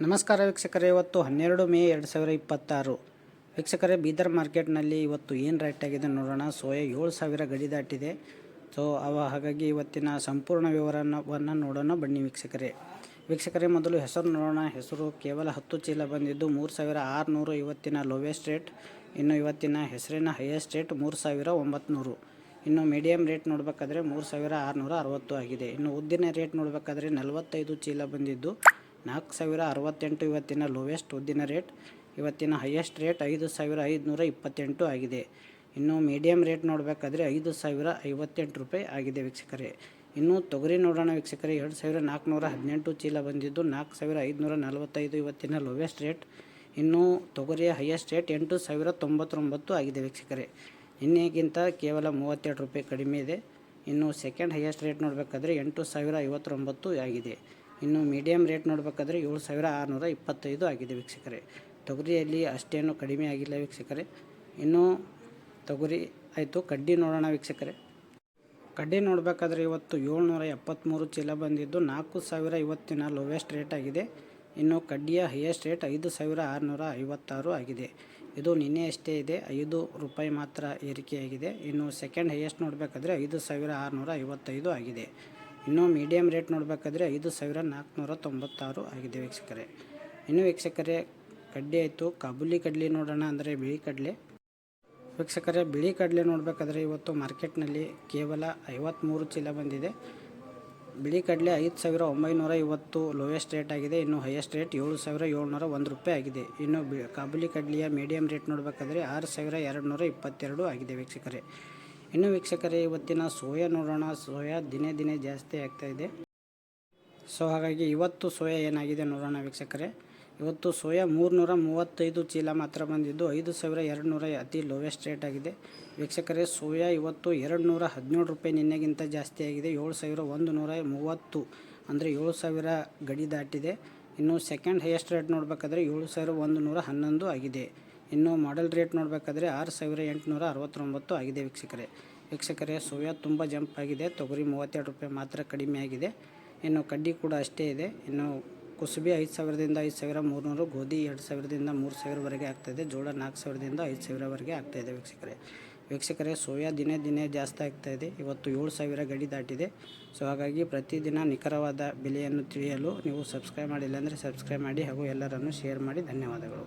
ನಮಸ್ಕಾರ ವೀಕ್ಷಕರೇ, ಇವತ್ತು 12 ಮೇ 2026 ವೀಕ್ಷಕರೇ, ಬೀದರ್ ಮಾರ್ಕೆಟ್ನಲ್ಲಿ ಇವತ್ತು ಏನು ರೇಟ್ ಆಗಿದೆ ನೋಡೋಣ. ಸೋಯಾ 7,000 ಗಡಿ ದಾಟಿದೆ. ಹಾಗಾಗಿ ಇವತ್ತಿನ ಸಂಪೂರ್ಣ ವಿವರವನ್ನು ನೋಡೋಣ ಬನ್ನಿ ವೀಕ್ಷಕರೇ. ಮೊದಲು ಹೆಸರು ನೋಡೋಣ. ಹೆಸರು ಕೇವಲ 10 ಚೀಲ ಬಂದಿದ್ದು 3,600 ಇವತ್ತಿನ ಲೋವೆಸ್ಟ್ ರೇಟ್. ಇನ್ನು ಇವತ್ತಿನ ಹೆಸರಿನ ಹೈಯೆಸ್ಟ್ ರೇಟ್ 3,900. ಇನ್ನು ಮೀಡಿಯಮ್ ರೇಟ್ ನೋಡಬೇಕಾದ್ರೆ 3,660 ಆಗಿದೆ. ಇನ್ನು ಉದ್ದಿನ ರೇಟ್ ನೋಡಬೇಕಾದ್ರೆ 45 ಚೀಲ ಬಂದಿದ್ದು 4,068 ಇವತ್ತಿನ ಲೋವೆಸ್ಟ್ ಉದ್ದಿನ ರೇಟ್. ಇವತ್ತಿನ ಹೈಯೆಸ್ಟ್ ರೇಟ್ 5,528 ಆಗಿದೆ. ಇನ್ನು ಮೀಡಿಯಮ್ ರೇಟ್ ನೋಡಬೇಕಾದ್ರೆ 5,058 ರೂಪಾಯಿ ಆಗಿದೆ ವೀಕ್ಷಕರೇ. ಇನ್ನು ತೊಗರಿ ನೋಡೋಣ ವೀಕ್ಷಕರೇ. 2,418 ಚೀಲ ಬಂದಿದ್ದು 4,545 ಇವತ್ತಿನ ಲೋವೆಸ್ಟ್ ರೇಟ್. ಇನ್ನು ತೊಗರಿಯ ಹೈಯೆಸ್ಟ್ ರೇಟ್ 8,099 ಆಗಿದೆ ವೀಕ್ಷಕರೇ. ನಿನ್ನೆಗಿಂತ ಕೇವಲ 32 ರೂಪಾಯಿ ಕಡಿಮೆ ಇದೆ. ಇನ್ನು ಸೆಕೆಂಡ್ ಹೈಯೆಸ್ಟ್ ರೇಟ್ ನೋಡಬೇಕಾದ್ರೆ 8,059 ಆಗಿದೆ. ಇನ್ನು ಮೀಡಿಯಮ್ ರೇಟ್ ನೋಡಬೇಕಾದ್ರೆ 7,625 ಆಗಿದೆ ವೀಕ್ಷಕರೇ. ತೊಗರಿಯಲ್ಲಿ ಅಷ್ಟೇನು ಕಡಿಮೆ ಆಗಿಲ್ಲ ವೀಕ್ಷಕರೇ. ಇನ್ನು ತೊಗರಿ ಆಯಿತು. ಕಡ್ಡಿ ನೋಡೋಣ ವೀಕ್ಷಕರೇ. ಕಡ್ಡಿ ನೋಡಬೇಕಾದ್ರೆ ಇವತ್ತು 773 ಚೀಲ ಬಂದಿದ್ದು 4,000 ಇವತ್ತಿನ ಲೋವೆಸ್ಟ್ ರೇಟ್ ಆಗಿದೆ. ಇನ್ನು ಕಡ್ಡಿಯ ಹೈಯೆಸ್ಟ್ ರೇಟ್ 5,656 ಆಗಿದೆ. ಇದು ನಿನ್ನೆ ಅಷ್ಟೇ ಇದೆ, 5 ರೂಪಾಯಿ ಮಾತ್ರ ಏರಿಕೆಯಾಗಿದೆ. ಇನ್ನು ಸೆಕೆಂಡ್ ಹೈಯೆಸ್ಟ್ ನೋಡಬೇಕಾದ್ರೆ 5,655 ಆಗಿದೆ. ಇನ್ನು ಮೀಡಿಯಮ್ ರೇಟ್ ನೋಡಬೇಕಾದ್ರೆ 5,496 ಆಗಿದೆ ವೀಕ್ಷಕರೇ. ಇನ್ನು ವೀಕ್ಷಕರೇ, ಕಡ್ಲೆ ಆಯಿತು. ಕಾಬೂಲಿ ಕಡ್ಲೆ ನೋಡೋಣ, ಅಂದರೆ ಬಿಳಿ ಕಡಲೆ ವೀಕ್ಷಕರೇ. ಬಿಳಿ ಕಡಲೆ ನೋಡಬೇಕಾದ್ರೆ ಇವತ್ತು ಮಾರ್ಕೆಟ್ನಲ್ಲಿ ಕೇವಲ 53 ಚೀಲ ಬಂದಿದೆ. ಬಿಳಿ ಕಡಲೆ 5,900 ಇವತ್ತು ಲೋವೆಸ್ಟ್ ರೇಟ್ ಆಗಿದೆ. ಇನ್ನು ಹೈಯೆಸ್ಟ್ ರೇಟ್ 7,701 ರೂಪಾಯಿ ಆಗಿದೆ. ಇನ್ನು ಕಾಬೂಲಿ ಕಡ್ಲೆಯ ಮೀಡಿಯಮ್ ರೇಟ್ ನೋಡಬೇಕಾದ್ರೆ 6,222 ಆಗಿದೆ ವೀಕ್ಷಕರೇ. ಇನ್ನು ವೀಕ್ಷಕರೇ, ಇವತ್ತಿನ ಸೋಯಾ ನೋಡೋಣ. ಸೋಯಾ ದಿನೇ ದಿನೇ ಜಾಸ್ತಿ ಆಗ್ತಾಯಿದೆ. ಹಾಗಾಗಿ ಇವತ್ತು ಸೋಯಾ ಏನಾಗಿದೆ ನೋಡೋಣ ವೀಕ್ಷಕರೇ. ಇವತ್ತು ಸೋಯಾ 335 ಚೀಲ ಮಾತ್ರ ಬಂದಿದ್ದು 5,200 ಅತಿ ಲೋವೆಸ್ಟ್ ರೇಟ್ ಆಗಿದೆ ವೀಕ್ಷಕರೇ. ಸೋಯಾ ಇವತ್ತು 217 ರೂಪಾಯಿ ನಿನ್ನೆಗಿಂತ ಜಾಸ್ತಿ ಆಗಿದೆ. 7,130 ಅಂದರೆ 7,000 ಗಡಿ ದಾಟಿದೆ. ಇನ್ನು ಸೆಕೆಂಡ್ ಹೈಯೆಸ್ಟ್ ರೇಟ್ ನೋಡಬೇಕಾದ್ರೆ 7,111 ಆಗಿದೆ. ಇನ್ನು ಮಾಡೆಲ್ ರೇಟ್ ನೋಡಬೇಕಾದ್ರೆ 6,869 ಆಗಿದೆ ವೀಕ್ಷಕರೇ. ಸೋಯಾ ತುಂಬ ಜಂಪ್ ಆಗಿದೆ. ತೊಗರಿ 32 ರೂಪಾಯಿ ಮಾತ್ರ ಕಡಿಮೆ ಆಗಿದೆ. ಇನ್ನು ಕಡ್ಡಿ ಕೂಡ ಅಷ್ಟೇ ಇದೆ. ಇನ್ನು ಕುಸುಬಿ 5,000ದಿಂದ 5,300, ಗೋಧಿ 2,000ದಿಂದ 3,000ವರೆಗೆ ಆಗ್ತಾಯಿದೆ. ಜೋಳ 4,000ದಿಂದ 5,000ವರೆಗೆ ಆಗ್ತಾಯಿದೆ ವೀಕ್ಷಕರೇ. ಸೋಯಾ ದಿನೇ ದಿನೇ ಜಾಸ್ತಿ ಆಗ್ತಾಯಿದೆ. ಇವತ್ತು 7,000 ಗಡಿ ದಾಟಿದೆ. ಹಾಗಾಗಿ ಪ್ರತಿದಿನ ನಿಖರವಾದ ಬೆಲೆಯನ್ನು ತಿಳಿಯಲು ನೀವು ಸಬ್ಸ್ಕ್ರೈಬ್ ಮಾಡಿಲ್ಲ ಅಂದರೆ ಸಬ್ಸ್ಕ್ರೈಬ್ ಮಾಡಿ ಹಾಗೂ ಎಲ್ಲರನ್ನು ಶೇರ್ ಮಾಡಿ. ಧನ್ಯವಾದಗಳು.